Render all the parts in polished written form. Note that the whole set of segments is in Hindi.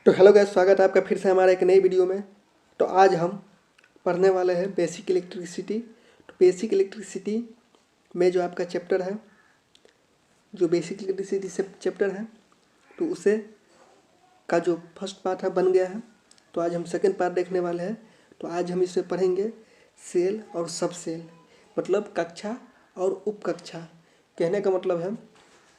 तो हेलो गाइस, स्वागत है आपका फिर से हमारे एक नई वीडियो में। तो आज हम पढ़ने वाले हैं बेसिक इलेक्ट्रिसिटी। तो बेसिक इलेक्ट्रिसिटी में जो आपका चैप्टर है, जो बेसिक इलेक्ट्रिसिटी से चैप्टर है, तो उसे का जो फर्स्ट पार्ट है बन गया है। तो आज हम सेकंड पार्ट देखने वाले हैं। तो आज हम इसे पढ़ेंगे सेल और सब सेल, मतलब कक्षा और उप कक्षा। कहने का मतलब है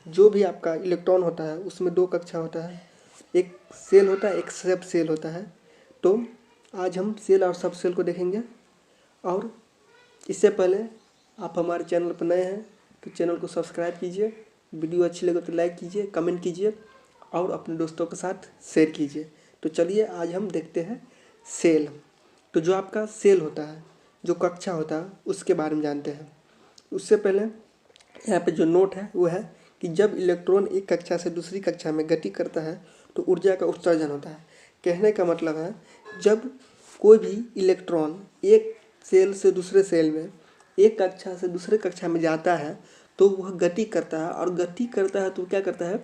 जो भी आपका इलेक्ट्रॉन होता है उसमें दो कक्षा होता है, एक सेल होता है, एक सब सेल होता है। तो आज हम सेल और सब सेल को देखेंगे। और इससे पहले आप हमारे चैनल पर नए हैं तो चैनल को सब्सक्राइब कीजिए, वीडियो अच्छी लगे तो लाइक कीजिए, कमेंट कीजिए और अपने दोस्तों के साथ शेयर कीजिए। तो चलिए आज हम देखते हैं सेल। तो जो आपका सेल होता है, जो कक्षा होता है, उसके बारे में जानते हैं। उससे पहले यहाँ पे जो नोट है वो है कि जब इलेक्ट्रॉन एक कक्षा से दूसरी कक्षा में गति करता है तो ऊर्जा का उत्सर्जन होता है। कहने का मतलब है जब कोई भी इलेक्ट्रॉन एक सेल से दूसरे सेल में, एक कक्षा से दूसरे कक्षा में जाता है तो वह गति करता है, और गति करता है तो क्या करता है,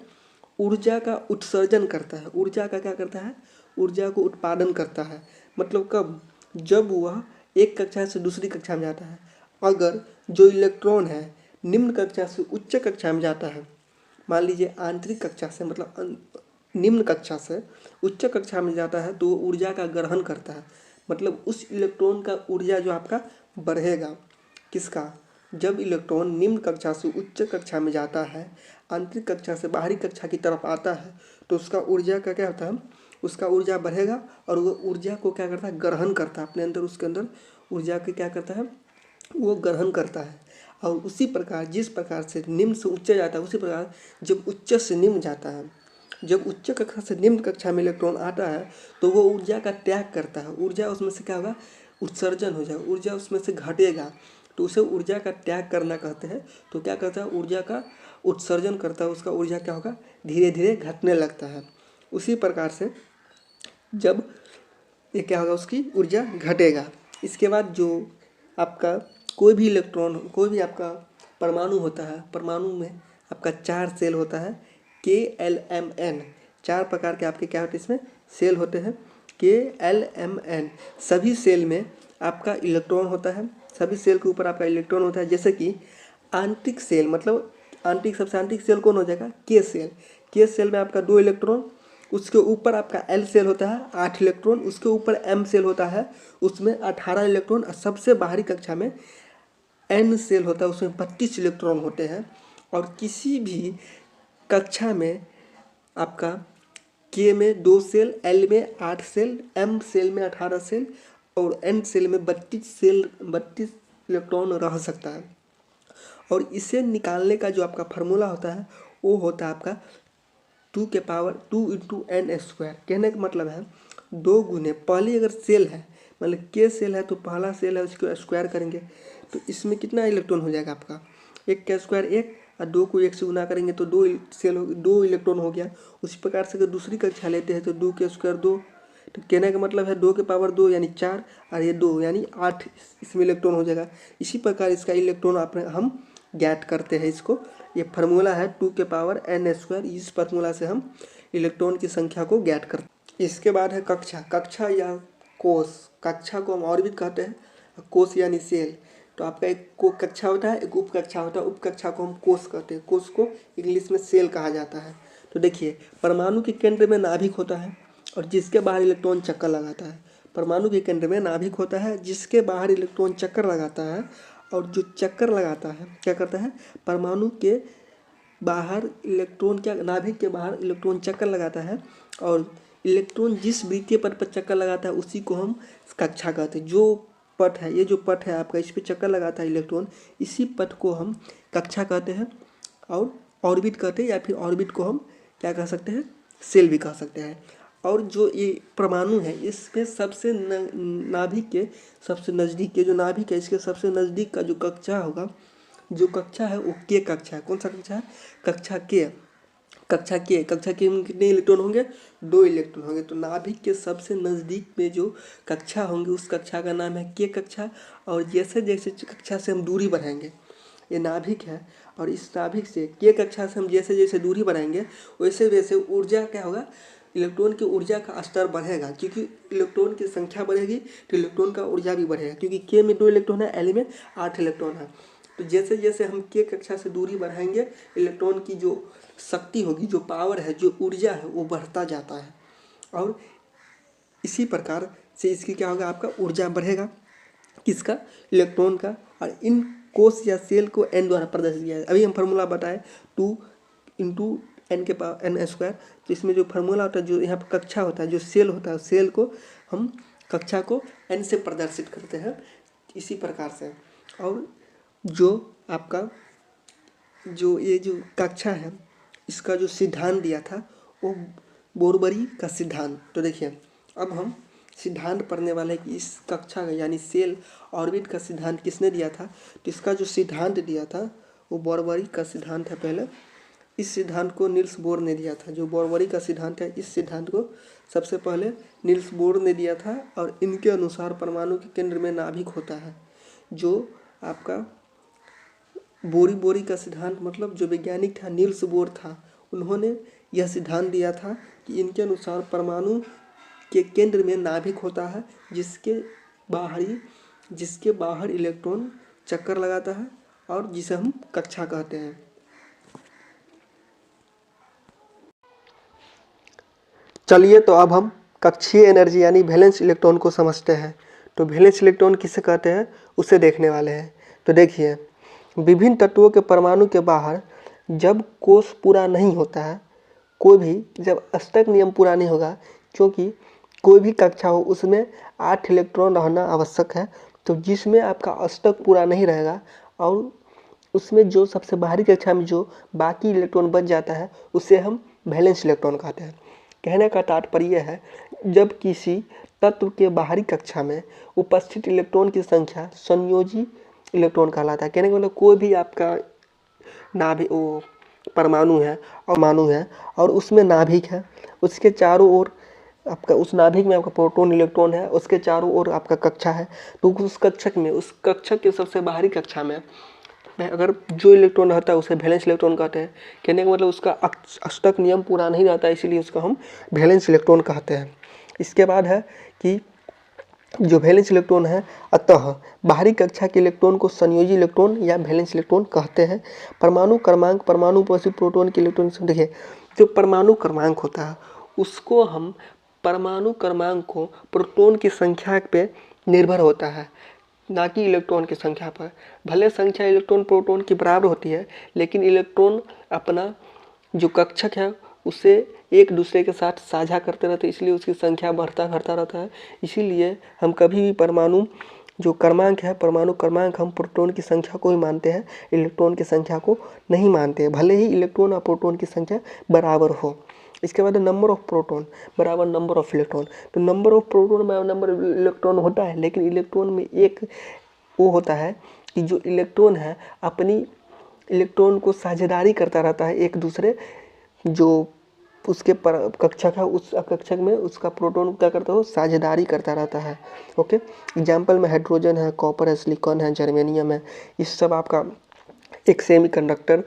ऊर्जा का उत्सर्जन करता है। ऊर्जा का क्या करता है, ऊर्जा को उत्पादन करता है। मतलब कब, जब वह एक कक्षा से दूसरी कक्षा में जाता है। अगर जो इलेक्ट्रॉन है निम्न कक्षा से उच्च कक्षा में जाता है, मान लीजिए आंतरिक कक्षा से, मतलब निम्न कक्षा से उच्च कक्षा में जाता है, तो वो ऊर्जा का ग्रहण करता है। मतलब उस इलेक्ट्रॉन का ऊर्जा जो आपका बढ़ेगा। किसका, जब इलेक्ट्रॉन निम्न कक्षा से उच्च कक्षा में जाता है, आंतरिक कक्षा से बाहरी कक्षा की तरफ आता है, तो उसका ऊर्जा का क्या होता है, उसका ऊर्जा बढ़ेगा और वो ऊर्जा को क्या करता है, ग्रहण करता है अपने अंदर। उसके अंदर ऊर्जा के क्या करता है, वो ग्रहण करता है। और उसी प्रकार जिस प्रकार से निम्न से उच्च जाता है, उसी प्रकार जब उच्च से निम्न जाता है, जब उच्च कक्षा से निम्न कक्षा में इलेक्ट्रॉन आता है तो वो ऊर्जा का त्याग करता है। ऊर्जा उसमें से क्या होगा, उत्सर्जन हो जाएगा, ऊर्जा उसमें से घटेगा, तो उसे ऊर्जा का त्याग करना कहते हैं। तो क्या करता है, ऊर्जा का उत्सर्जन करता है, उसका ऊर्जा क्या होगा, धीरे धीरे घटने लगता है। उसी प्रकार से जब ये क्या होगा, उसकी ऊर्जा घटेगा। इसके बाद जो आपका कोई भी इलेक्ट्रॉन, कोई भी आपका परमाणु होता है, परमाणु में आपका 4 सेल होता है, KLMN। 4 प्रकार के आपके क्या होते हैं, इसमें सेल होते हैं, KLMN। सभी सेल में आपका इलेक्ट्रॉन होता है, सभी सेल के ऊपर आपका इलेक्ट्रॉन होता है। जैसे कि आंतरिक सेल, मतलब आंतरिक, सबसे आंतरिक सेल कौन हो जाएगा, K सेल। K सेल में आपका 2 इलेक्ट्रॉन, उसके ऊपर आपका L सेल होता है 8 इलेक्ट्रॉन, उसके ऊपर M सेल होता है, उसमें 18 इलेक्ट्रॉन, और सबसे बाहरी कक्षा में N सेल होता है, उसमें 32 इलेक्ट्रॉन होते हैं। और किसी भी कक्षा में आपका K में 2 सेल, L में 8 सेल, M सेल में 18 सेल और N सेल में 32 इलेक्ट्रॉन रह सकता है। और इसे निकालने का जो आपका फार्मूला होता है वो होता है आपका 2 के पावर 2 इंटू N स्क्वायर। कहने का मतलब है 2 गुने, पहली अगर सेल है, मतलब K सेल है तो पहला सेल है उसको स्क्वायर करेंगे तो इसमें कितना इलेक्ट्रॉन हो जाएगा आपका, 1 का स्क्वायर 1, और 2 को 1 से गुना करेंगे तो 2 सेल, 2 इलेक्ट्रॉन हो गया। उसी प्रकार से अगर दूसरी कक्षा लेते हैं तो 2 के स्क्वायर 2, तो कहने का मतलब है 2 के पावर 2 यानी 4, और ये 2 यानी 8 इसमें इलेक्ट्रॉन हो जाएगा। इसी प्रकार इसका इलेक्ट्रॉन हम ज्ञात करते हैं। इसको, ये फार्मूला है 2 के पावर N स्क्वायर। इस फार्मूला से हम इलेक्ट्रॉन की संख्या को ज्ञात करते हैं। इसके बाद है कक्षा। कक्षा या कोष, कक्षा को हम ऑर्बिट कहते हैं, कोष यानी सेल। तो आपका एक को कक्षा होता है, एक उप कक्षा होता है, उप कक्षा को हम कोष कहते हैं, कोष को इंग्लिश में सेल कहा जाता है। तो देखिए, परमाणु के केंद्र में नाभिक होता है और जिसके बाहर इलेक्ट्रॉन चक्कर लगाता है। परमाणु के केंद्र में नाभिक होता है जिसके बाहर इलेक्ट्रॉन चक्कर लगाता है, और जो चक्कर लगाता है क्या करता है, परमाणु के बाहर इलेक्ट्रॉन, क्या नाभिक के बाहर इलेक्ट्रॉन चक्कर लगाता है, और इलेक्ट्रॉन जिस वृत्तीय पथ पर चक्कर लगाता है उसी को हम कक्षा कहते हैं। जो पथ है, ये जो पथ है आपका, इस पर चक्कर लगाता है इलेक्ट्रॉन, इसी पथ को हम कक्षा कहते हैं और ऑर्बिट कहते हैं, या फिर ऑर्बिट को हम क्या कह सकते हैं, सेल भी कह सकते हैं। और जो ये परमाणु है इसमें सबसे नाभिक के सबसे नज़दीक के जो नाभिक है, इसके सबसे नज़दीक का जो कक्षा होगा, जो कक्षा है वो K कक्षा है। कौन सा कक्षा है, कक्षा K। कक्षा K में कितने इलेक्ट्रॉन होंगे, 2 इलेक्ट्रॉन होंगे। तो नाभिक के सबसे नज़दीक में जो कक्षा होंगी उस कक्षा का नाम है K कक्षा। और जैसे जैसे कक्षा से हम दूरी बढ़ाएंगे, ये नाभिक है और इस नाभिक से K कक्षा से हम जैसे जैसे दूरी बढ़ाएंगे वैसे वैसे ऊर्जा क्या होगा, इलेक्ट्रॉन की ऊर्जा का स्तर बढ़ेगा, क्योंकि इलेक्ट्रॉन की संख्या बढ़ेगी तो इलेक्ट्रॉन का ऊर्जा भी बढ़ेगा, क्योंकि के में 2 इलेक्ट्रॉन है, एल में 8 इलेक्ट्रॉन है। तो जैसे जैसे हम के कक्षा से दूरी बढ़ाएंगे इलेक्ट्रॉन की जो शक्ति होगी, जो पावर है, जो ऊर्जा है, वो बढ़ता जाता है। और इसी प्रकार से इसकी क्या होगा, आपका ऊर्जा बढ़ेगा, किसका, इलेक्ट्रॉन का। और इन कोष या सेल को एन द्वारा प्रदर्शित किया है। अभी हम फार्मूला बताए 2 इंटू एन के पावर एन स्क्वायर। तो इसमें जो फार्मूला होता है, जो यहाँ पर कक्षा होता है, जो सेल होता है, सेल को हम कक्षा को एन से प्रदर्शित करते हैं इसी प्रकार से। और जो आपका जो ये जो कक्षा है, इसका जो सिद्धांत दिया था वो बोरबरी का सिद्धांत। तो देखिए अब हम सिद्धांत पढ़ने वाले कि इस कक्षा का यानी सेल ऑर्बिट का सिद्धांत किसने दिया था। तो इसका जो सिद्धांत दिया था वो बोरबरी का सिद्धांत है। पहले इस सिद्धांत को नील्स बोर ने दिया था। जो बोरबरी का सिद्धांत है, इस सिद्धांत को सबसे पहले नील्स बोर ने दिया था। और इनके अनुसार परमाणु के केंद्र में नाभिक होता है। जो आपका बोरी का सिद्धांत, मतलब जो वैज्ञानिक था नील्स बोर था, उन्होंने यह सिद्धांत दिया था कि इनके अनुसार परमाणु के केंद्र में नाभिक होता है, जिसके बाहर इलेक्ट्रॉन चक्कर लगाता है और जिसे हम कक्षा कहते हैं। चलिए तो अब हम कक्षीय एनर्जी यानी वैलेंस इलेक्ट्रॉन को समझते हैं। तो वैलेंस इलेक्ट्रॉन किसे कहते हैं उसे देखने वाले हैं। तो देखिए, विभिन्न तत्वों के परमाणु के बाहर जब कोष पूरा नहीं होता है, कोई भी जब अष्टक नियम पूरा नहीं होगा, क्योंकि कोई भी कक्षा हो उसमें 8 इलेक्ट्रॉन रहना आवश्यक है। तो जिसमें आपका अष्टक पूरा नहीं रहेगा और उसमें जो सबसे बाहरी कक्षा में जो बाकी इलेक्ट्रॉन बच जाता है, उसे हम वैलेंस इलेक्ट्रॉन कहते हैं। कहने का तात्पर्य है, जब किसी तत्व के बाहरी कक्षा में उपस्थित इलेक्ट्रॉन की संख्या संयोजी इलेक्ट्रॉन कहलाता है। कहने का मतलब कोई भी आपका नाभिक वो परमाणु है और उसमें नाभिक है, उसके चारों ओर आपका उस नाभिक में आपका प्रोटॉन इलेक्ट्रॉन है, उसके चारों ओर आपका कक्षा है। तो उस कक्षक के सबसे बाहरी कक्षा में अगर जो इलेक्ट्रॉन रहता है उसे वैलेंस इलेक्ट्रॉन कहते हैं। कहने का मतलब उसका अष्टक नियम पूरा नहीं रहता, इसीलिए उसको हम वैलेंस इलेक्ट्रॉन कहते हैं। इसके बाद है कि जो वैलेंस इलेक्ट्रॉन है, अतः बाहरी कक्षा के इलेक्ट्रॉन को संयोजी इलेक्ट्रॉन या वैलेंस इलेक्ट्रॉन कहते हैं। परमाणु क्रमांक, परमाणु उपस्थित प्रोटॉन के इलेक्ट्रॉन, देखिए जो परमाणु क्रमांक होता है उसको हम परमाणु क्रमांक को प्रोटॉन की संख्या पे निर्भर होता है, ना कि इलेक्ट्रॉन की संख्या पर। भले संख्या इलेक्ट्रॉन प्रोटॉन की बराबर होती है, लेकिन इलेक्ट्रॉन अपना जो कक्षक है उसे एक दूसरे के साथ साझा करते रहते हैं, इसलिए उसकी संख्या बढ़ता घटता रहता है। इसीलिए हम कभी भी परमाणु जो क्रमांक है, परमाणु क्रमांक हम प्रोटॉन की संख्या को ही मानते हैं, इलेक्ट्रॉन की संख्या को नहीं मानते हैं, भले ही इलेक्ट्रॉन और प्रोटॉन की संख्या बराबर हो। इसके बाद नंबर ऑफ प्रोटॉन बराबर नंबर ऑफ इलेक्ट्रॉन। तो नंबर ऑफ प्रोटॉन बराबर नंबर ऑफ इलेक्ट्रॉन होता है, लेकिन इलेक्ट्रॉन में एक वो होता है कि जो इलेक्ट्रॉन है अपनी इलेक्ट्रॉन को साझेदारी करता रहता है एक दूसरे, जो उसके कक्षक है उस कक्षक में उसका प्रोटॉन क्या करता है, साझेदारी करता रहता है। ओके, एग्जाम्पल में हाइड्रोजन है, कॉपर है, सिलिकॉन है, जर्मेनियम है, इस सब आपका एक सेमीकंडक्टर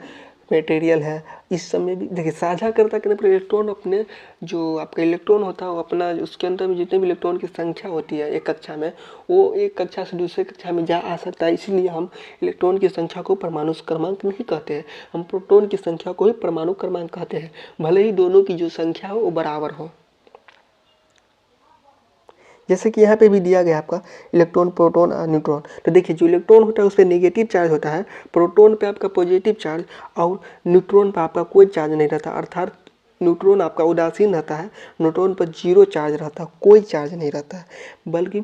मटेरियल है। इस सब में भी देखिए साझा करता करने पर इलेक्ट्रॉन अपने जो आपका इलेक्ट्रॉन होता है वो अपना उसके अंदर में जितने भी इलेक्ट्रॉन की संख्या होती है एक कक्षा में, वो एक कक्षा से दूसरे कक्षा में जा आ सकता है। इसीलिए हम इलेक्ट्रॉन की संख्या को परमाणु क्रमांक नहीं कहते हैं, हम प्रोटॉन की संख्या को ही परमाणु क्रमांक कहते हैं, भले ही दोनों की जो संख्या हो वो बराबर हो। जैसे कि यहाँ पे भी दिया गया आपका इलेक्ट्रॉन, प्रोटॉन और न्यूट्रॉन। तो देखिए जो इलेक्ट्रॉन होता है उस पर नेगेटिव चार्ज होता है, प्रोटॉन पे आपका पॉजिटिव चार्ज और न्यूट्रॉन पे आपका कोई चार्ज नहीं रहता, अर्थात न्यूट्रॉन आपका उदासीन रहता है, न्यूट्रॉन पर 0 चार्ज रहता है, कोई चार्ज नहीं रहता है। बल्कि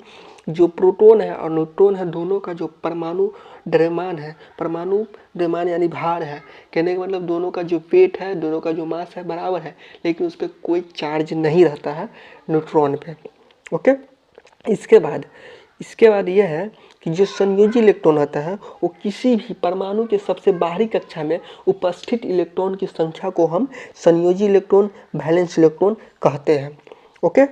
जो प्रोटॉन है और न्यूट्रॉन है दोनों का जो परमाणु द्रव्यमान है, परमाणु द्रव्यमान यानी भार है, कहने का मतलब दोनों का जो वेट है, दोनों का जो मास है बराबर है, लेकिन उस पर कोई चार्ज नहीं रहता है न्यूट्रॉन पे। ओके, इसके बाद यह है कि जो संयोजी इलेक्ट्रॉन होता है वो किसी भी परमाणु के सबसे बाहरी कक्षा में उपस्थित इलेक्ट्रॉन की संख्या को हम संयोजी इलेक्ट्रॉन, वैलेंस इलेक्ट्रॉन कहते हैं। ओके,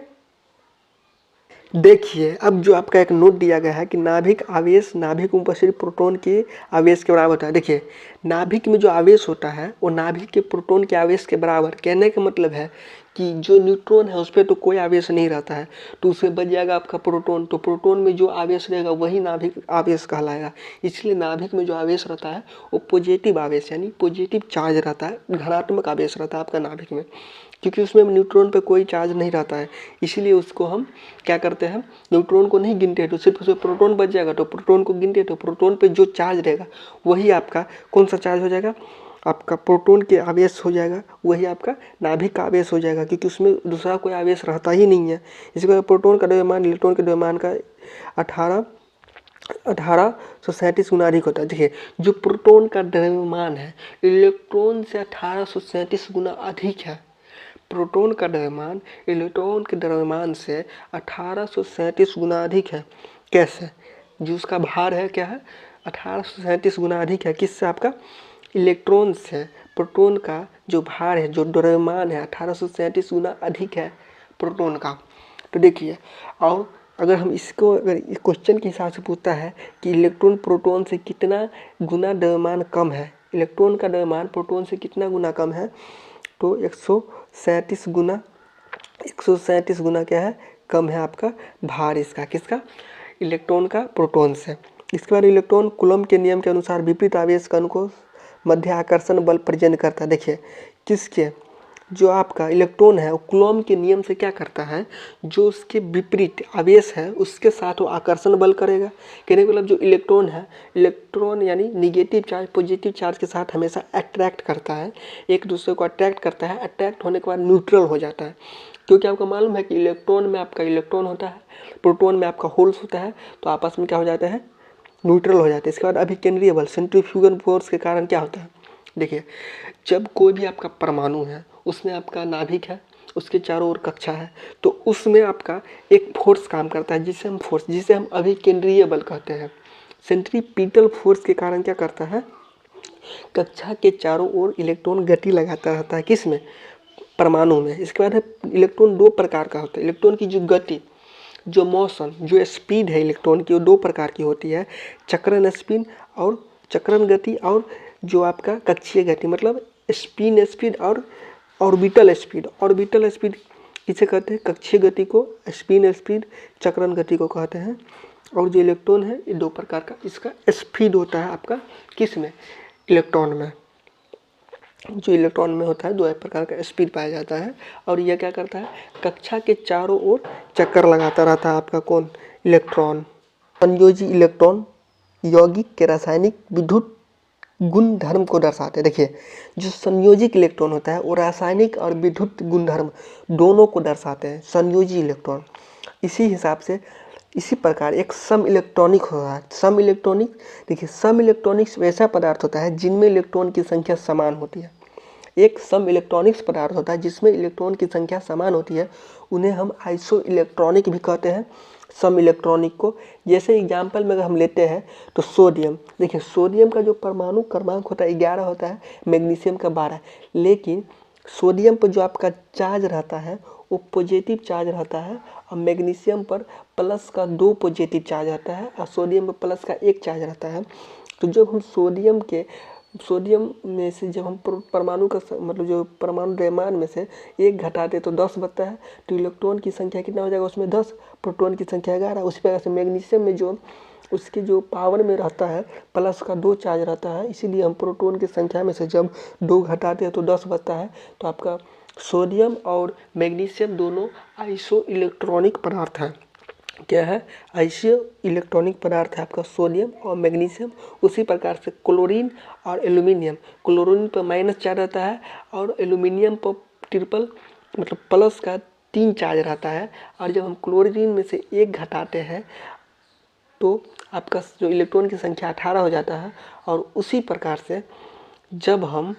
देखिए अब जो आपका एक नोट दिया गया है कि नाभिक आवेश नाभिक में उपस्थित प्रोटॉन के आवेश के बराबर होता है। देखिए नाभिक में जो आवेश होता है वो नाभिक के प्रोटॉन के आवेश के बराबर, कहने का मतलब है कि जो न्यूट्रॉन है उस पर तो कोई आवेश नहीं रहता है, तो उसमें बच जाएगा आपका प्रोटॉन, तो प्रोटॉन में जो आवेश रहेगा वही नाभिक आवेश कहलाएगा। इसलिए नाभिक में जो आवेश रहता है वो पॉजिटिव आवेश यानी पॉजिटिव चार्ज रहता है, धनात्मक आवेश रहता है आपका नाभिक में, क्योंकि उसमें न्यूट्रॉन पे कोई चार्ज नहीं रहता है। इसीलिए उसको हम क्या करते हैं, न्यूट्रॉन को नहीं गिनते हैं, तो सिर्फ उसमें प्रोटॉन बच जाएगा, तो प्रोटॉन को गिनते हैं, तो प्रोटॉन पे जो चार्ज रहेगा वही आपका कौन सा चार्ज हो जाएगा, आपका प्रोटॉन के आवेश हो जाएगा, वही आपका नाभिक का आवेश हो जाएगा, क्योंकि उसमें दूसरा कोई आवेश रहता ही नहीं है। इसी प्रकार प्रोटॉन का द्रव्यमान इलेक्ट्रॉन के द्रव्यमान का 1837 गुना अधिक होता है। देखिए जो प्रोटॉन का द्रव्यमान है इलेक्ट्रॉन से 1837 गुना अधिक है। प्रोटॉन का द्रव्यमान इलेक्ट्रॉन के द्रव्यमान से 1837 गुना अधिक है। कैसे? जो उसका भार है क्या है, 1837 गुना अधिक है। किससे? आपका इलेक्ट्रॉन से प्रोटॉन का जो भार है, जो द्रव्यमान है 1837 गुना अधिक है प्रोटॉन का। तो देखिए, और अगर हम इसको अगर इस क्वेश्चन के हिसाब से पूछता है कि इलेक्ट्रॉन प्रोटॉन से कितना गुना द्रव्यमान कम है, इलेक्ट्रॉन का द्रव्यमान प्रोटॉन से कितना गुना कम है, तो 137 गुना क्या है, कम है आपका भार इसका। किसका? इलेक्ट्रॉन का प्रोटॉन से। इसके बाद इलेक्ट्रॉन कूलम्ब के नियम के अनुसार विपरीत आवेश कण को मध्य आकर्षण बल प्रेजेंट करता है। देखिए किसके, जो आपका इलेक्ट्रॉन है वो कूलम्ब के नियम से क्या करता है, जो उसके विपरीत आवेश है उसके साथ वो आकर्षण बल करेगा। कहने का मतलब जो इलेक्ट्रॉन है, इलेक्ट्रॉन यानी निगेटिव चार्ज पॉजिटिव चार्ज के साथ हमेशा अट्रैक्ट करता है, एक दूसरे को अट्रैक्ट करता है। अट्रैक्ट होने के बाद न्यूट्रल हो जाता है, क्योंकि आपको मालूम है कि इलेक्ट्रॉन में आपका इलेक्ट्रॉन होता है, प्रोटॉन में आपका होल्स होता है, तो आपस में क्या हो जाता है, न्यूट्रल हो जाते हैं। इसके बाद अभिकेंद्रीय बल सेंट्रीफ्यूगल फोर्स के कारण क्या होता है, देखिए जब कोई भी आपका परमाणु है उसमें आपका नाभिक है, उसके चारों ओर कक्षा है, तो उसमें आपका एक फोर्स काम करता है जिसे हम अभिकेंद्रीय बल कहते हैं। सेंट्रीपिटल फोर्स के कारण क्या करता है, कक्षा के चारों ओर इलेक्ट्रॉन गति लगाता रहता है। किस में? परमाणु में। इसके बाद है इलेक्ट्रॉन दो प्रकार का होता है। इलेक्ट्रॉन की जो गति, जो मोशन, जो स्पीड है इलेक्ट्रॉन की, वो दो प्रकार की होती है, चक्रण स्पिन और चक्रण गति, और जो आपका कक्षीय गति मतलब स्पिन स्पीड और ऑर्बिटल स्पीड। ऑर्बिटल स्पीड किसे कहते हैं? कक्षीय गति को। स्पिन स्पीड चक्रण गति को कहते हैं। और जो इलेक्ट्रॉन है ये दो प्रकार का इसका स्पीड होता है आपका, किस में? इलेक्ट्रॉन में। जो इलेक्ट्रॉन में होता है दो प्रकार का स्पीड पाया जाता है, और यह क्या करता है, कक्षा के चारों ओर चक्कर लगाता रहता है आपका कौन? इलेक्ट्रॉन। संयोजी इलेक्ट्रॉन यौगिक के रासायनिक विद्युत गुण धर्म को दर्शाते हैं। देखिए जो संयोजिक इलेक्ट्रॉन होता है वो रासायनिक और विद्युत गुणधर्म दोनों को दर्शाते हैं, संयोजी इलेक्ट्रॉन। इसी हिसाब से इसी प्रकार एक सम इलेक्ट्रॉनिक होता है। सम इलेक्ट्रॉनिक, देखिए सम इलेक्ट्रॉनिक्स वैसा पदार्थ होता है जिनमें इलेक्ट्रॉन की संख्या समान होती है। एक सम इलेक्ट्रॉनिक्स पदार्थ होता है जिसमें इलेक्ट्रॉन की संख्या समान होती है, उन्हें हम आइसो इलेक्ट्रॉनिक भी कहते हैं, सम इलेक्ट्रॉनिक को। जैसे एग्जाम्पल में अगर हम लेते हैं तो सोडियम, देखिए सोडियम का जो परमाणु क्रमांक होता है 11 होता है, मैग्नीशियम का 12, लेकिन सोडियम पर जो आपका चार्ज रहता है वो पॉजिटिव चार्ज रहता है, और मैग्नीशियम पर प्लस का 2 पॉजिटिव चार्ज रहता है, और सोडियम पर प्लस का 1 चार्ज रहता है। तो जब हम सोडियम में से जब हम परमाणु का मतलब जो परमाणु द्रव्यमान में से 1 घटाते तो 10 बचता है, तो इलेक्ट्रॉन की संख्या कितना हो जाएगा उसमें? 10, प्रोटॉन की संख्या 11। उसी प्रकार से मैग्नीशियम में जो उसके जो पावर में रहता है प्लस का 2 चार्ज रहता है, इसीलिए हम प्रोटॉन की संख्या में से जब 2 घटाते हैं तो 10 बचता है। तो आपका सोडियम और मैग्नीशियम दोनों आइसो इलेक्ट्रॉनिक पदार्थ है। क्या है? आइसो इलेक्ट्रॉनिक पदार्थ है आपका सोडियम और मैग्नीशियम। उसी प्रकार से क्लोरीन और एल्यूमिनियम, क्लोरीन पर माइनस चार्ज रहता है और एल्यूमिनियम पर ट्रिपल मतलब प्लस का 3 चार्ज रहता है, और जब हम क्लोरीन में से 1 घटाते हैं तो आपका जो इलेक्ट्रॉन की संख्या 18 हो जाता है। और उसी प्रकार से जब हम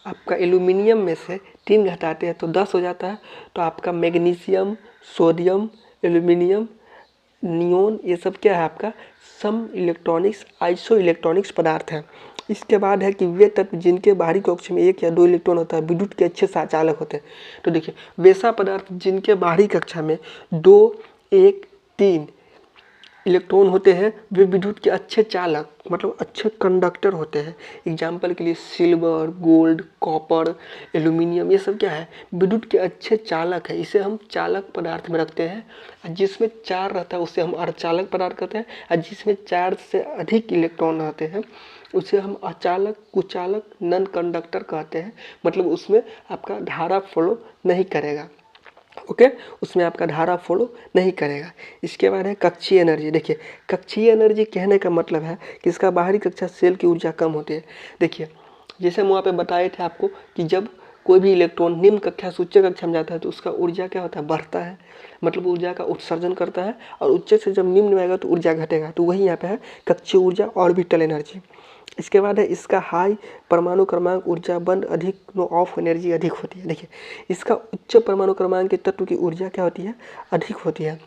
आपका एल्यूमिनियम में से 3 घटाते हैं तो 10 हो जाता है। तो आपका मैग्नीशियम, सोडियम, एल्यूमिनियम, नियोन, ये सब क्या है आपका? सम इलेक्ट्रॉनिक्स आइसो इलेक्ट्रॉनिक्स पदार्थ है। इसके बाद है कि वे तत्व जिनके बाहरी कक्ष में 1 या 2 इलेक्ट्रॉन होता है विद्युत के अच्छे चालक होते हैं। तो देखिए वैसा पदार्थ जिनके बाहरी कक्षा में 2, 1 तीन इलेक्ट्रॉन होते हैं वे विद्युत के अच्छे चालक मतलब अच्छे कंडक्टर होते हैं। एग्जाम्पल के लिए सिल्वर, गोल्ड, कॉपर, एल्यूमिनियम, ये सब क्या है, विद्युत के अच्छे चालक है। इसे हम चालक पदार्थ में रखते हैं। जिसमें चार रहता है उसे हम अर्धचालक पदार्थ कहते हैं, और जिसमें चार से अधिक इलेक्ट्रॉन रहते हैं उसे हम अचालक, कुचालक, नॉन कंडक्टर कहते हैं। मतलब उसमें आपका धारा फ्लो नहीं करेगा। ओके, उसमें आपका धारा फॉलो नहीं करेगा। इसके बाद है कक्षीय एनर्जी। देखिए, कक्षीय एनर्जी कहने का मतलब है कि इसका बाहरी कक्षा सेल की ऊर्जा कम होती है। देखिए, जैसे हम वहाँ पे बताए थे आपको कि जब कोई भी इलेक्ट्रॉन निम्न कक्षा से उच्च कक्षा में जाता है तो उसका ऊर्जा क्या होता है, बढ़ता है, मतलब ऊर्जा का उत्सर्जन करता है, और उच्च से जब निम्न में आएगा तो ऊर्जा घटेगा। तो वही यहाँ पे है कक्षीय ऊर्जा, ऑर्बिटल एनर्जी। इसके बाद है इसका हाई परमाणु क्रमांक ऊर्जा बंद अधिक ऑफ एनर्जी अधिक होती है। देखिए, इसका उच्च परमाणु क्रमांक के तत्व की ऊर्जा क्या होती है, अधिक होती है।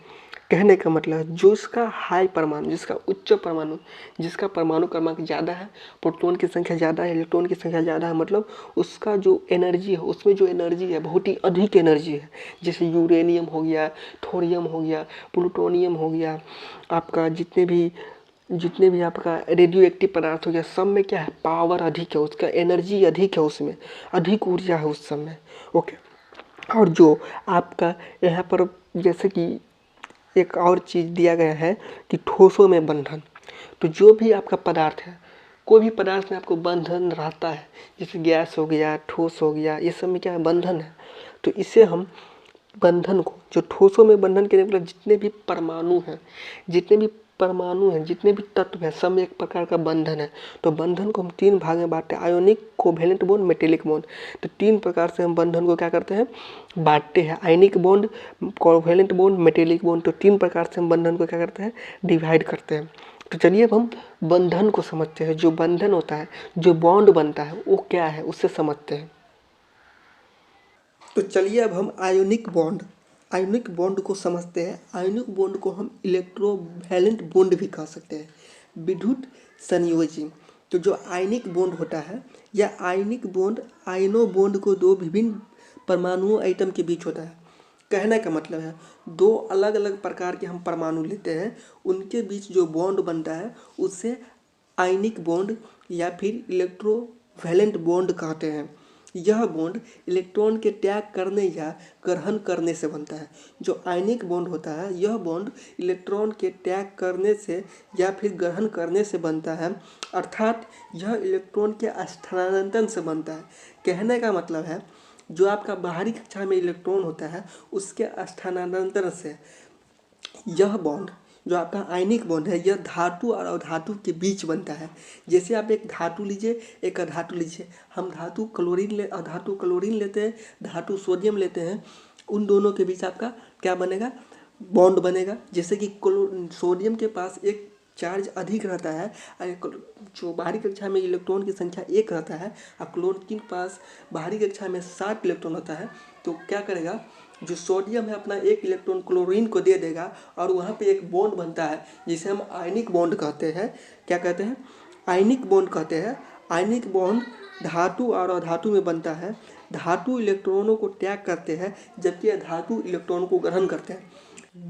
कहने का मतलब जो इसका हाई परमाणु, जिसका उच्च परमाणु, जिसका परमाणु क्रमांक ज़्यादा है, प्रोटॉन की संख्या ज़्यादा है, इलेक्ट्रॉन की संख्या ज़्यादा है, मतलब उसका जो एनर्जी है, उसमें जो एनर्जी है बहुत ही अधिक एनर्जी है। जैसे यूरेनियम हो गया, थोरियम हो गया, प्लूटोनियम हो गया, आपका जितने भी आपका रेडियो एक्टिव पदार्थ हो गया, सब में क्या है, पावर अधिक है, उसका एनर्जी अधिक है, उसमें अधिक ऊर्जा है उस सब में। ओके, और जो आपका यहाँ पर जैसे कि एक और चीज़ दिया गया है कि ठोसों में बंधन। तो जो भी आपका पदार्थ है, कोई भी पदार्थ में आपको बंधन रहता है, जैसे गैस हो गया, ठोस हो गया, ये सब में क्या है, बंधन है। तो इसे हम बंधन को, जो ठोसों में बंधन के मतलब जितने भी परमाणु हैं, जितने भी तत्व हैं, सब में एक प्रकार का बंधन है। तो बंधन को हम तीन भाग में बांटते हैं, ionic, covalent bond, metallic bond. तो तीन प्रकार से हम बंधन को क्या करते हैं, बांटते हैं, ionic bond, covalent bond, metallic bond. तो तीन प्रकार से हम बंधन को क्या करते हैं, डिवाइड करते हैं। तो चलिए अब हम बंधन को समझते हैं। जो बंधन होता है, जो बॉन्ड बनता है, वो क्या है, उससे समझते हैं। तो चलिए अब हम आयोनिक बॉन्ड को समझते हैं। आयोनिक बॉन्ड को हम इलेक्ट्रोवैलेंट बॉन्ड भी कह सकते हैं, विद्युत संयोजी। तो जो आयनिक बॉन्ड होता है, यह आयनिक बॉन्ड आयनो बॉन्ड को दो विभिन्न परमाणु आइटम के बीच होता है। कहने का मतलब है दो अलग अलग प्रकार के हम परमाणु लेते हैं, उनके बीच जो बॉन्ड बनता है उसे आयनिक बॉन्ड या फिर इलेक्ट्रोवैलेंट बॉन्ड कहते हैं। यह बॉन्ड इलेक्ट्रॉन के त्याग करने या ग्रहण करने से बनता है। जो आयनिक बॉन्ड होता है, यह बॉन्ड इलेक्ट्रॉन के त्याग करने से या फिर ग्रहण करने से बनता है, अर्थात यह इलेक्ट्रॉन के स्थानांतरण से बनता है। कहने का मतलब है जो आपका बाहरी कक्षा में इलेक्ट्रॉन होता है उसके स्थानांतरण से यह बॉन्ड, जो आपका आयनिक बॉन्ड है, यह धातु और अधातु के बीच बनता है। जैसे आप एक धातु लीजिए, एक अधातु लीजिए, हम अधातु क्लोरीन लेते हैं, धातु सोडियम लेते हैं, उन दोनों के बीच आपका क्या बनेगा, बॉन्ड बनेगा। जैसे कि सोडियम के पास एक चार्ज अधिक रहता है, जो बाहरी कक्षा में इलेक्ट्रॉन की संख्या एक रहता है, और क्लोरीन के पास बाहरी कक्षा में 7 इलेक्ट्रॉन होता है। तो क्या करेगा, जो सोडियम है अपना एक इलेक्ट्रॉन क्लोरीन को दे देगा, और वहाँ पे एक बॉन्ड बनता है जिसे हम आयनिक बॉन्ड कहते हैं। क्या कहते हैं, आयनिक बॉन्ड कहते हैं। आयनिक बॉन्ड धातु और अधातु में बनता है। धातु इलेक्ट्रॉनों को त्याग करते हैं जबकि अधातु इलेक्ट्रॉन को ग्रहण करते हैं।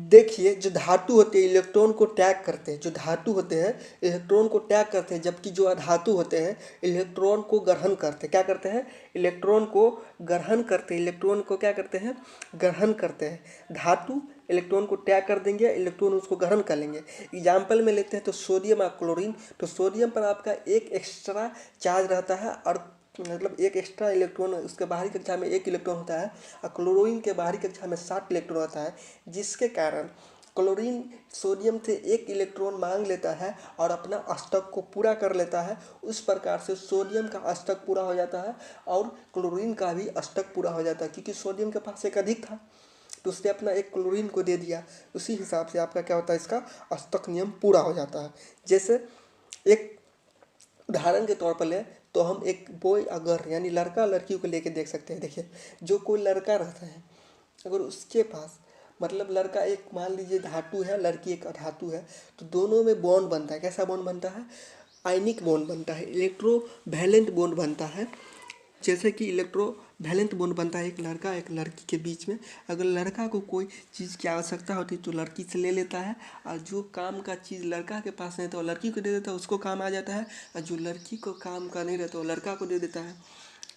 देखिए, जो धातु होते हैं इलेक्ट्रॉन को त्याग करते हैं, जो धातु होते हैं इलेक्ट्रॉन को त्याग करते हैं, जबकि जो अधातु होते हैं इलेक्ट्रॉन को ग्रहण करते हैं। क्या करते हैं, इलेक्ट्रॉन को ग्रहण करते हैं, इलेक्ट्रॉन को क्या करते हैं, ग्रहण करते हैं। धातु इलेक्ट्रॉन को त्याग कर देंगे, इलेक्ट्रॉन उसको ग्रहण कर लेंगे। एग्जाम्पल में लेते हैं तो सोडियम और क्लोरीन। तो सोडियम पर आपका एक एक्स्ट्रा चार्ज रहता है, और मतलब एक एक्स्ट्रा इलेक्ट्रॉन, उसके बाहरी कक्षा में एक इलेक्ट्रॉन होता है, और क्लोरीन के बाहरी कक्षा में 7 इलेक्ट्रॉन होता है, जिसके कारण क्लोरीन सोडियम से एक इलेक्ट्रॉन मांग लेता है और अपना अष्टक को पूरा कर लेता है। उस प्रकार से सोडियम का अष्टक पूरा हो जाता है और क्लोरीन का भी अष्टक पूरा हो जाता है, क्योंकि सोडियम के पास एक अधिक था तो उसने अपना एक क्लोरीन को दे दिया। उसी हिसाब से आपका क्या होता है, इसका अष्टक नियम पूरा हो जाता है। जैसे एक उदाहरण के तौर पर लें तो हम एक बॉय अगर यानी लड़का लड़की को लेके देख सकते हैं। देखिए, जो कोई लड़का रहता है, अगर उसके पास मतलब लड़का एक मान लीजिए धातु है, लड़की एक अधातु है, तो दोनों में बॉन्ड बनता है। कैसा बॉन्ड बनता है, आयनिक बॉन्ड बनता है, इलेक्ट्रोवैलेंट बॉन्ड बनता है। जैसे कि वैलेंट बॉन्ड बनता है एक लड़का एक लड़की के बीच में। अगर लड़का को कोई चीज़ की आवश्यकता होती है तो लड़की से ले लेता है, और जो काम का चीज़ लड़का के पास नहीं तो लड़की को दे देता है, उसको काम आ जाता है। और जो लड़की को काम का नहीं रहता वो लड़का को दे देता है,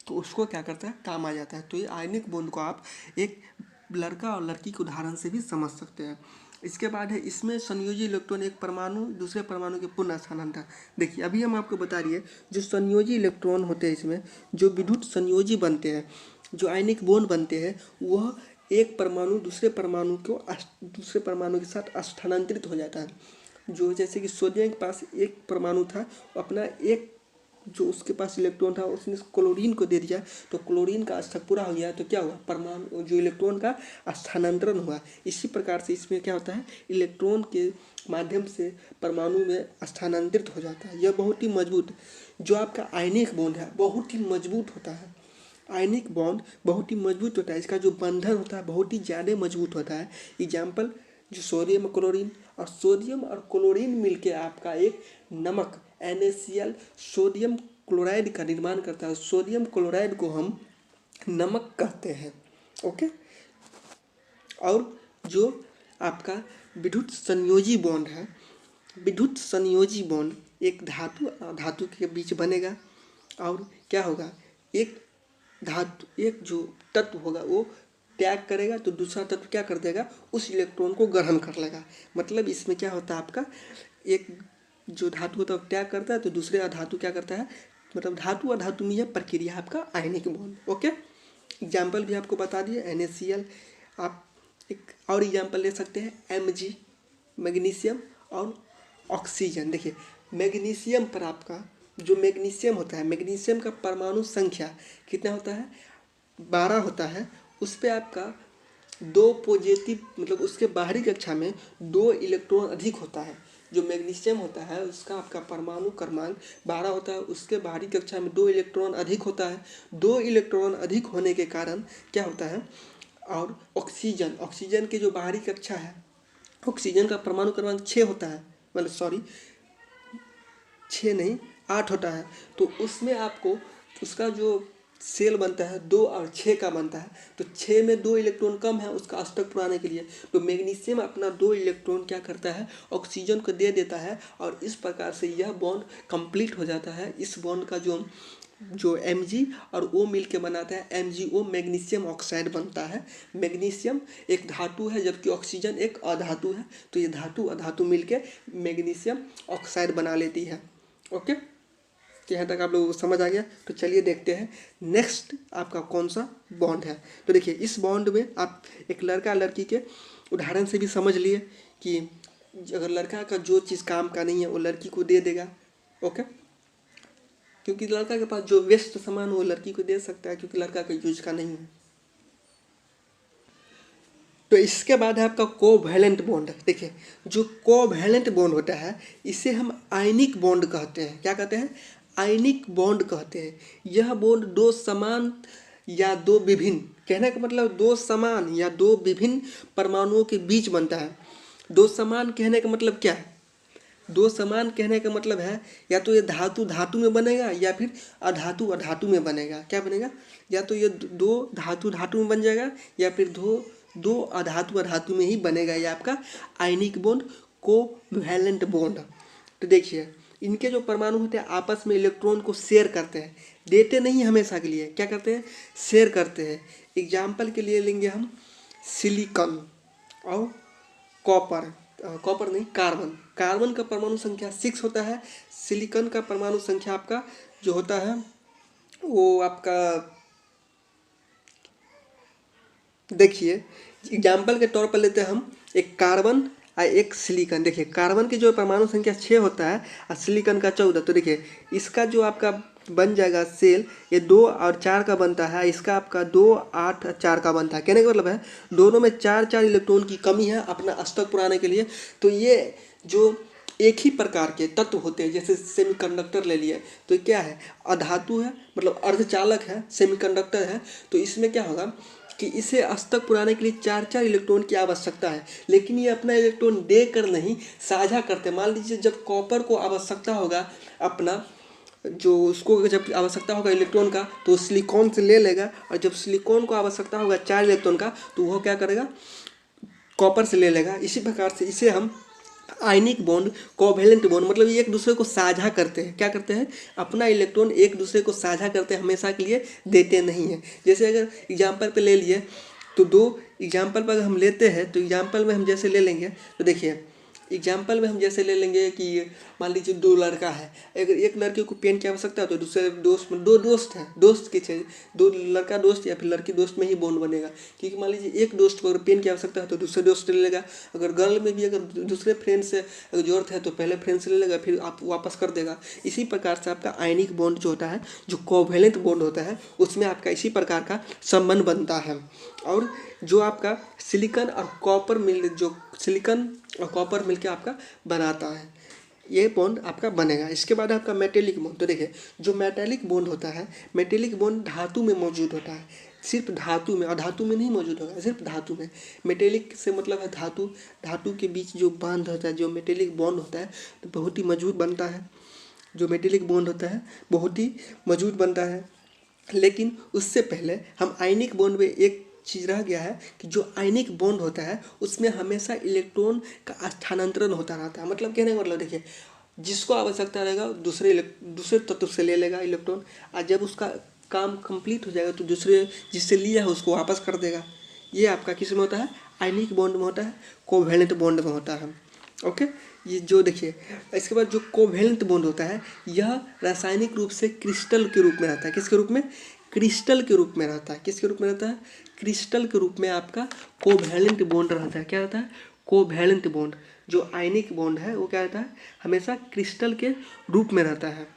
तो उसको क्या करता है, काम आ जाता है। तो ये आयनिक बॉन्ड को आप एक लड़का और लड़की के उदाहरण से भी समझ सकते हैं। इसके बाद है इसमें संयोजी इलेक्ट्रॉन एक परमाणु दूसरे परमाणु के पुनः स्थानांतरण। देखिए अभी हम आपको बता रही है जो संयोजी इलेक्ट्रॉन होते हैं, इसमें जो विद्युत संयोजी बनते हैं, जो आयनिक बॉन्ड बनते हैं, वह एक परमाणु दूसरे परमाणु के साथ स्थानांतरित हो जाता है। जो जैसे कि सोडियम के पास एक परमाणु था, अपना एक जो उसके पास इलेक्ट्रॉन था उसने क्लोरीन को दे दिया, तो क्लोरीन का अष्टक पूरा हो गया, तो क्या हुआ, परमाणु जो इलेक्ट्रॉन का स्थानांतरण हुआ। इसी प्रकार से इसमें क्या होता है, इलेक्ट्रॉन के माध्यम से परमाणु में स्थानांतरित हो जाता है। यह बहुत ही मजबूत, जो आपका आयनिक बॉन्ड है बहुत ही मजबूत होता है। आयनिक बॉन्ड बहुत ही मजबूत होता है, इसका जो बंधन होता है बहुत ही ज़्यादा मजबूत होता है। एग्जाम्पल जो सोडियम और क्लोरीन मिलके आपका एक नमक NaCl सोडियम क्लोराइड का निर्माण करता है। सोडियम क्लोराइड को हम नमक कहते हैं। ओके। और जो आपका विद्युत संयोजी बॉन्ड है, विद्युत संयोजी बॉन्ड एक धातु के बीच बनेगा, और क्या होगा, एक जो तत्व होगा वो त्याग करेगा तो दूसरा तत्व क्या कर देगा, उस इलेक्ट्रॉन को ग्रहण कर लेगा। मतलब इसमें क्या होता है, आपका एक जो धातु होता है वो त्याग करता है तो दूसरे अधातु क्या करता है, मतलब धातु अधातु में यह प्रक्रिया आपका आयनिक बॉन्ड। ओके। एग्जाम्पल भी आपको बता दिए NaCl। आप एक और एग्जाम्पल ले सकते हैं Mg मैग्नीशियम और ऑक्सीजन। देखिए मैग्नीशियम पर आपका जो मैग्नीशियम होता है, मैग्नीशियम का परमाणु संख्या कितना होता है, 12 होता है। उस पर आपका 2 पॉजिटिव, मतलब उसके बाहरी कक्षा में 2 इलेक्ट्रॉन अधिक होता है। जो मैग्नीशियम होता है उसका आपका परमाणु क्रमांक 12 होता है, उसके बाहरी कक्षा में 2 इलेक्ट्रॉन अधिक होता है। 2 इलेक्ट्रॉन अधिक होने के कारण क्या होता है, और ऑक्सीजन की जो बाहरी कक्षा है, ऑक्सीजन का परमाणु क्रमांक 6 होता है, मतलब सॉरी 6 नहीं 8 होता है। तो उसमें आपको उसका जो सेल बनता है 2 और 6 का बनता है, तो 6 में 2 इलेक्ट्रॉन कम है उसका अष्टक पुराने के लिए, तो मैग्नीशियम अपना 2 इलेक्ट्रॉन क्या करता है, ऑक्सीजन को दे देता है, और इस प्रकार से यह बॉन्ड कंप्लीट हो जाता है। इस बॉन्ड का जो Mg और O मिल के बनाता है MgO, मैग्नीशियम ऑक्साइड बनता है। मैग्नीशियम एक धातु है जबकि ऑक्सीजन एक अधातु है, तो ये धातु अधातु मिल के मैग्नीशियम ऑक्साइड बना लेती है। ओके, तो यहाँ तक आप लोगों को समझ आ गया। तो चलिए देखते हैं नेक्स्ट आपका कौन सा बॉन्ड है। तो देखिए इस बॉन्ड में आप एक लड़का लड़की के उदाहरण से भी समझ लिए कि अगर लड़का का जो चीज़ काम का नहीं है वो लड़की को दे देगा। ओके, क्योंकि लड़का के पास जो वेस्ट सामान वो लड़की को दे सकता है, क्योंकि लड़का का यूज का नहीं है। तो इसके बाद है आपका कोवैलेंट बॉन्ड। देखिए जो कोवैलेंट बॉन्ड होता है इसे हम आयनिक बॉन्ड कहते हैं। क्या कहते हैं, आयनिक बॉन्ड कहते हैं। यह बॉन्ड 2 समान या 2 विभिन्न, कहने का मतलब 2 समान या 2 विभिन्न परमाणुओं के बीच बनता है। 2 समान कहने का मतलब क्या है, 2 समान कहने का मतलब है या तो ये धातु धातु में बनेगा या फिर अधातु अधातु में बनेगा। क्या बनेगा, या तो ये 2 धातु धातु में बन जाएगा या फिर 2 अधातु अधातु में ही बनेगा। ये आपका आयनिक बॉन्ड, कोवैलेंट बॉन्ड। तो देखिए इनके जो परमाणु होते हैं आपस में इलेक्ट्रॉन को शेयर करते हैं, देते नहीं हमेशा के लिए, क्या करते हैं, शेयर करते हैं। एग्जाम्पल के लिए लेंगे हम सिलिकॉन और कॉपर नहीं कार्बन का परमाणु संख्या 6 होता है। सिलिकॉन का परमाणु संख्या आपका जो होता है वो आपका, देखिए एग्जाम्पल के तौर पर लेते हैं हम एक कार्बन और एक सिलिकॉन। देखिए कार्बन की जो परमाणु संख्या 6 होता है और सिलिकॉन का 14। तो देखिए इसका जो आपका बन जाएगा सेल, ये 2 और 4 का बनता है, इसका आपका 2 8 4 का बनता है। कहने का मतलब है दोनों में 4 इलेक्ट्रॉन की कमी है अपना अष्टक पुराने के लिए। तो ये जो एक ही प्रकार के तत्व होते हैं, जैसे सेमीकंडक्टर ले लिए तो क्या है, अधातु है, मतलब अर्धचालक है, सेमीकंडक्टर है। तो इसमें क्या होगा कि इसे अष्टक पुराने के लिए 4 इलेक्ट्रॉन की आवश्यकता है, लेकिन ये अपना इलेक्ट्रॉन देकर नहीं साझा करते। मान लीजिए जब कॉपर को आवश्यकता होगा अपना जो उसको जब आवश्यकता होगा इलेक्ट्रॉन का तो सिलिकॉन से ले लेगा, और जब सिलिकॉन को आवश्यकता होगा 4 इलेक्ट्रॉन का तो वो क्या करेगा, कॉपर से ले लेगा। इसी प्रकार से इसे हम आयनिक बॉन्ड, कोवैलेंट बॉन्ड, मतलब ये एक दूसरे को साझा करते हैं। क्या करते हैं, अपना इलेक्ट्रॉन एक दूसरे को साझा करते हैं, हमेशा के लिए देते नहीं हैं। जैसे अगर एग्जाम्पल पे ले लिए तो 2 एग्जाम्पल पर अगर हम लेते हैं तो एग्जाम्पल में हम जैसे ले लेंगे तो देखिए एग्जाम्पल में हम जैसे ले लेंगे कि मान लीजिए 2 लड़का है, अगर एक लड़के को पेन की आवश्यकता है तो दूसरे दोस्त में 2 दोस्त हैं, दोस्त के चाहिए 2 लड़का दोस्त या फिर लड़की दोस्त में ही बॉन्ड बनेगा। क्योंकि मान लीजिए एक दोस्त को अगर पेन की आवश्यकता है तो दूसरे दोस्त से ले लेगा, अगर गर्ल में भी अगर दूसरे फ्रेंड से अगर जरूरत है तो पहले फ्रेंड से ले लेगा, फिर आप वापस कर देगा। इसी प्रकार से आपका आयनिक बॉन्ड जो होता है, जो कोवैलेंट बॉन्ड होता है, उसमें आपका इसी प्रकार का संबंध बनता है। और जो आपका सिलिकॉन और कॉपर मिल, जो सिलिकॉन और कॉपर मिलकर आपका बनाता है, ये बॉन्ड आपका बनेगा। इसके बाद आपका मेटेलिक बॉन्ड। तो देखिए जो मेटेलिक बॉन्ड होता है, मेटेलिक बॉन्ड धातु में मौजूद होता है, सिर्फ धातु में, और धातु में नहीं मौजूद होगा, सिर्फ धातु में। मेटेलिक से मतलब है धातु, धातु के बीच जो बांध होता है, जो मेटेलिक बॉन्ड होता है तो बहुत ही मजबूत बनता है। जो मेटेलिक बॉन्ड होता है बहुत ही मजबूत बनता है। लेकिन उससे पहले हम आयनिक बॉन्ड में एक चीज़ रह गया है कि जो आयनिक बॉन्ड होता है उसमें हमेशा इलेक्ट्रॉन का स्थानांतरण होता रहता है। मतलब कहने का मतलब देखिए, जिसको आवश्यकता रहेगा दूसरे तत्व से ले लेगा इलेक्ट्रॉन, और जब उसका काम कंप्लीट हो जाएगा तो दूसरे जिससे लिया है उसको वापस कर देगा। ये आपका किस में होता है, आयनिक बॉन्ड में होता है, कोवैलेंट बॉन्ड में होता है। ओके, ये जो देखिए इसके बाद जो कोवैलेंट बॉन्ड होता है, यह रासायनिक रूप से क्रिस्टल के रूप में रहता है। किसके रूप में, क्रिस्टल के रूप में रहता है। किसके रूप में रहता है, क्रिस्टल के रूप में आपका कोवैलेंट बॉन्ड रहता है। क्या रहता है, कोवैलेंट बॉन्ड। जो आयनिक बॉन्ड है वो क्या रहता है, हमेशा क्रिस्टल के रूप में रहता है।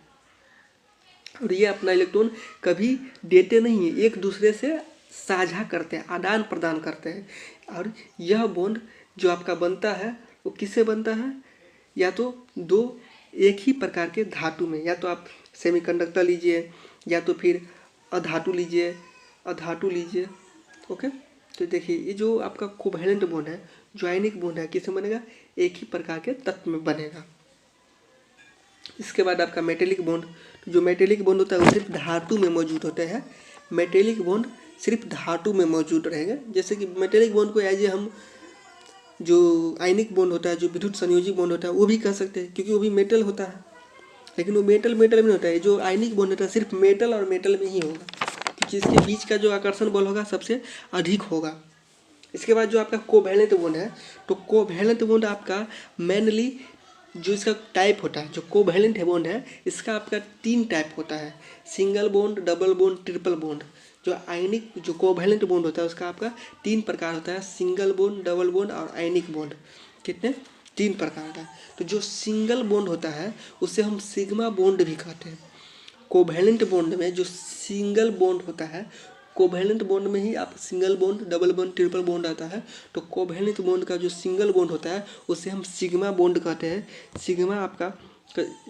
और ये अपना इलेक्ट्रॉन कभी देते नहीं है, एक दूसरे से साझा करते हैं, आदान प्रदान करते हैं। और यह बॉन्ड जो आपका बनता है वो किससे बनता है, या तो 2 एक ही प्रकार के धातु में, या तो आप सेमीकंडक्टर लीजिए या तो फिर अधातु लीजिए। ओके, तो देखिए ये जो आपका कोवैलेंट बॉन्ड है, जो आयनिक बॉन्ड है, किससे बनेगा, एक ही प्रकार के तत्व में बनेगा। इसके बाद आपका मेटेलिक बॉन्ड। जो मेटेलिक बॉन्ड होता है वो सिर्फ धातु में मौजूद होते हैं। मेटेलिक बॉन्ड सिर्फ धातु में मौजूद रहेंगे। जैसे कि मेटेलिक बॉन्ड को एज ए हम जो आयनिक बॉन्ड होता है, जो विद्युत संयोजी बॉन्ड होता है वो भी कह सकते हैं, क्योंकि वो भी मेटल होता है। लेकिन वो मेटल में नहीं होता है, जो आयनिक बॉन्ड होता है सिर्फ मेटल और मेटल में ही होगा, क्योंकि इसके बीच का जो आकर्षण बल होगा सबसे अधिक होगा। इसके बाद जो आपका कोवैलेंट बॉन्ड है, तो कोवैलेंट बॉन्ड आपका मेनली जो इसका टाइप होता है, जो कोवैलेंट बॉन्ड है इसका आपका 3 टाइप होता है, single bond, double bond, triple bond. जो आयनिक जो कोवैलेंट बॉन्ड होता है उसका आपका 3 प्रकार होता है, सिंगल बॉन्ड, डबल बॉन्ड और आयनिक बॉन्ड। कितने, 3 प्रकार का। तो जो सिंगल बॉन्ड होता है उसे हम सिग्मा बॉन्ड भी कहते हैं। कोवैलेंट बॉन्ड में जो सिंगल बॉन्ड होता है, कोवैलेंट बॉन्ड में ही आप single bond, double bond, triple bond आता है। तो कोवैलेंट बॉन्ड का जो सिंगल बॉन्ड होता है उसे हम सिग्मा बॉन्ड कहते हैं। सिग्मा आपका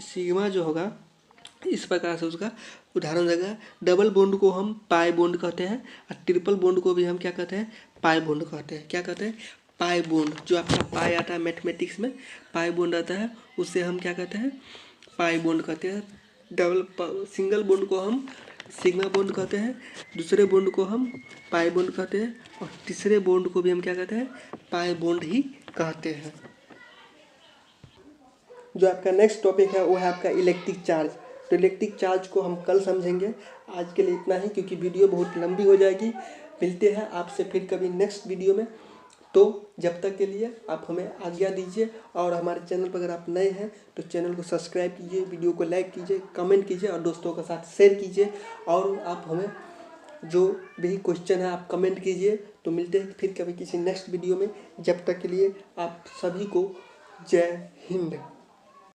सिग्मा जो होगा इस प्रकार से उसका उदाहरण देगा। डबल बॉन्ड को हम पाई बॉन्ड कहते हैं, और ट्रिपल बॉन्ड को भी हम क्या कहते हैं, पाई बॉन्ड कहते हैं। क्या कहते हैं, पाई बॉन्ड। जो आपका पाई आता है मैथमेटिक्स में, पाई बॉन्ड आता है, उसे हम क्या कहते हैं, पाई बॉन्ड कहते हैं। सिंगल बॉन्ड को हम सिग्मा बॉन्ड कहते हैं, दूसरे बॉन्ड को हम पाई बॉन्ड कहते हैं, और तीसरे बॉन्ड को भी हम क्या कहते हैं, पाई बॉन्ड ही कहते हैं। जो आपका नेक्स्ट टॉपिक है वो है आपका इलेक्ट्रिक चार्ज। तो इलेक्ट्रिक चार्ज को हम कल समझेंगे। आज के लिए इतना ही, क्योंकि वीडियो बहुत लंबी हो जाएगी। मिलते हैं आपसे फिर कभी नेक्स्ट वीडियो में। तो जब तक के लिए आप हमें आज्ञा दीजिए, और हमारे चैनल पर अगर आप नए हैं तो चैनल को सब्सक्राइब कीजिए, वीडियो को लाइक कीजिए, कमेंट कीजिए और दोस्तों के साथ शेयर कीजिए। और आप हमें जो भी क्वेश्चन है आप कमेंट कीजिए। तो मिलते हैं फिर कभी किसी नेक्स्ट वीडियो में। जब तक के लिए आप सभी को जय हिंद।